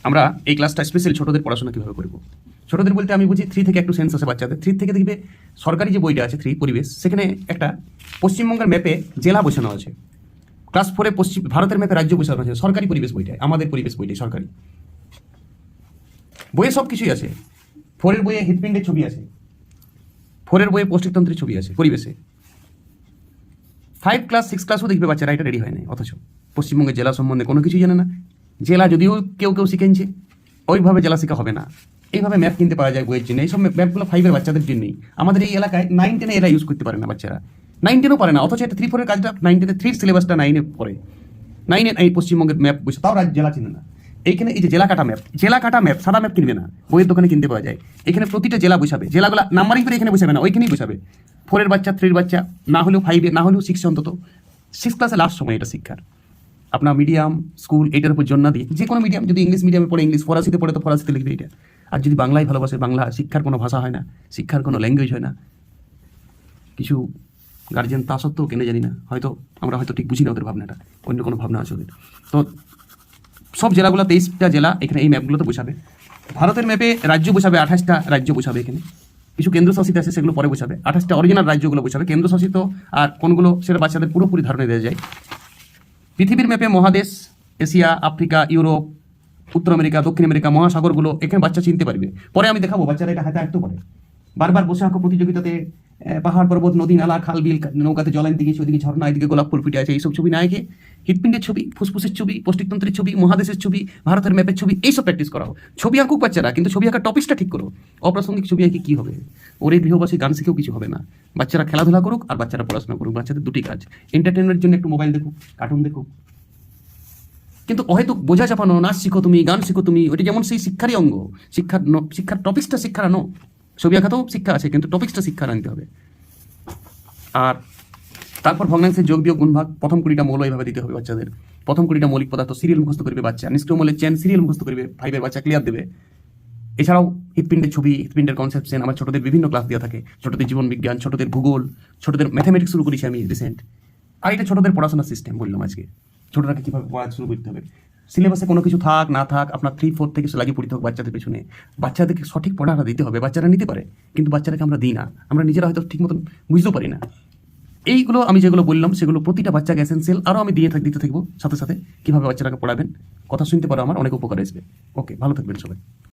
আমরা এই ক্লাসটা স্পেশাল ছোটদের পড়াশোনা কীভাবে করব। ছোটদের বলতে আমি বুঝি 3 থেকে একটু সেন্স আছে বাচ্চাদের। 3 থেকে দেখবে সরকারি যে বইটা আছে 3 পরিবেশ, সেখানে একটা পশ্চিমবঙ্গের ম্যাপে জেলা বসানো আছে। ক্লাস 4-এ ভারতের ম্যাপে রাজ্য বসানো আছে। সরকারি পরিবেশ বইটায়, আমাদের পরিবেশ বইটাই সরকারি বইয়ে সব কিছুই আছে। 4-এর বইয়ে হৃৎপিণ্ডের ছবি আছে, 4-এর বইয়ে পৌষ্টিকতন্ত্রের ছবি আছে পরিবেশে। 5 ক্লাস 6 ক্লাসও দেখবে বাচ্চারা এটা রেডি হয় না, অথচ পশ্চিমবঙ্গের জেলা সম্বন্ধে কোনো কিছুই জানে না। জেলা যদিও কেউ কেউ শিখেছে, ওইভাবে জেলা শেখা হবে না। এইভাবে ম্যাপ কিনতে পাওয়া যায় বইয়ের জন্য। এইসব ম্যাপগুলো 5-এর বাচ্চাদের জন্যই। আমাদের এই এলাকায় 9-10-এ এরা ইউজ করতে পারে না, বাচ্চারা 9-10-ও পারে না, অথচ এটা 3-4-এর কাজটা 9-10-এ 3 সিলেবাসটা 9-এ পড়ে। 9-এ এই পশ্চিমবঙ্গের ম্যাপ বসে, তাও জেলা চিনে না। এইখানে এই যে জেলা কাটা ম্যাপ সাদা ম্যাপ কিনবে না, বইয়ের দোকানে কিনতে পাওয়া যায়। এখানে প্রতিটা জেলা বসাবে, জেলাগুলো নাম্বারিং করে এখানে বসাবে না, ওইখানেই বসাবে। 4-এর বাচ্চা, 3-এর বাচ্চা, না হলেও 5-এ, না হলেও 6-এ, অন্তত 6 ক্লাসে লাস্ট সময় এটা শিক্ষার। আপনার মিডিয়াম স্কুল এটার উপর জন্য দিয়ে, যে কোনো মিডিয়াম, যদি ইংলিশ মিডিয়ামে পড়ে ইংলিশ, ফরাসিতে পড়ে তো ফরাসিতে লিখবে এটা। আর যদি বাংলায় ভালোবাসে বাংলা। শিক্ষার কোনো ভাষা হয় না, শিক্ষার কোনো ল্যাঙ্গুয়েজ হয় না। কিছু গার্জিয়ান তা সত্ত্বেও কেন জানি না, হয়তো আমরা হয়তো ঠিক বুঝি না ওদের ভাবনাটা, অন্য কোনো ভাবনা আছে ওদের। তো সব জেলাগুলো 23টা জেলা এখানে এই ম্যাপগুলোতে বসাবে। ভারতের ম্যাপে রাজ্য বসাবে, 28টা রাজ্য বসাবে এখানে। কিছু কেন্দ্রশাসিত আছে, সেগুলো পরে বসাবে। 28টা অরিজিনাল রাজ্যগুলো বসাবে, কেন্দ্রশাসিত আর কোনগুলো সেটা বাচ্চাদের পুরোপুরি ধারণা দেওয়া যায়। পৃথিবীর ম্যাপে মহাদেশ, এশিয়া, আফ্রিকা, ইউরোপ, উত্তর আমেরিকা, দক্ষিণ আমেরিকা, মহাসাগরগুলো এখানে বাচ্চা চিনতে পারবে। পরে আমি দেখাবো বাচ্চারা এটা হাতে আঁকতে পারে। বারবার বসে আঁকো প্রতিযোগিতাতে পাহাড় পর্বত, নদী নালা, খাল বিল, নৌকাতে জল আনতে গেছে, ওইদিকে ঝর্ণা, এদিকে গোলাপ ফুল ফুটে আছে, এইসব ছবি না এঁকে হৃৎপিণ্ডের ছবি, ফুসফুসের ছবি, পৌষ্টিকতন্ত্রের ছবি, মহাদেশের ছবি, ভারতের ম্যাপের ছবি, এইসব প্র্যাকটিস করাও। ছবি আঁকুক বাচ্চারা, কিন্তু ছবি আঁকার টপিকসটা ঠিক করো। অপ্রাসঙ্গিক ছবি আঁকি কী হবে? ওরে গৃহবাসী গান শিখেও কিছু হবে না। বাচ্চারা খেলাধুলা করুক আর বাচ্চারা পড়াশোনা করুক। বাচ্চাদের দুটি কাজ, এন্টারটেনমেন্টের জন্য একটু মোবাইল দেখুক, কার্টুন দেখুক, কিন্তু হয়তো বোঝা চাপানো, নাচ শিখো তুমি, গান শিখো তুমি, ওইটা যেমন সেই শিক্ষারই অঙ্গ। শিক্ষার টপিক্সটা শিক্ষার আনো। ছবি আঁকাতেও শিক্ষা আছে, কিন্তু টপিক্সটা শিক্ষার আনতে হবে। আর তারপর ভগ্নাংশের যোগ বিয়োগ গুণভাগ, প্রথম 20টা মৌল এইভাবে দিতে হবে বাচ্চাদের। প্রথম 20টা মৌলিক পদার্থ সিরিয়াল মুখস্থ করবে বাচ্চা। নিষ্ক্রিয় মৌলের চেন সিরিয়াল মুখস্থ করবে, 5-এর বাচ্চা ক্লিয়ার দেবে। এছাড়াও হৃৎপিণ্ডের ছবি, হৃৎপিণ্ডের কনসেপশন আমার ছোটদের বিভিন্ন ক্লাস দেওয়া থাকে। ছোটদের জীবন বিজ্ঞান, ছোটদের ভূগোল, ছোটদের ম্যাথামেটিক্স শুরু করেছি আমি রিসেন্ট। আর এটা ছোটদের পড়াশোনার সিস্টেম বললাম আজকে, ছোটরাকে কীভাবে পড়া শুরু করতে হবে। সিলেবাসে কোনো কিছু থাক না থাক, আপনার 3-4 থেকে লাগিয়ে পড়তে হোক বাচ্চাদের পেছনে। বাচ্চাদেরকে সঠিক পড়াটা দিতে হবে। বাচ্চারা নিতে পারে, কিন্তু বাচ্চাদেরকে আমরা দিই না। আমরা নিজেরা হয়তো ঠিক মতন বুঝতেও পারি না। এইগুলো আমি যেগুলো বললাম সেগুলো প্রতিটা বাচ্চাকে এসেন্সিয়াল। আরও আমি দিতে থাকবো সাথে সাথে কীভাবে বাচ্চারাকে পড়াবেন। কথা শুনতে পারো, আমার অনেক উপকার আসবে। ওকে, ভালো থাকবেন সবাই।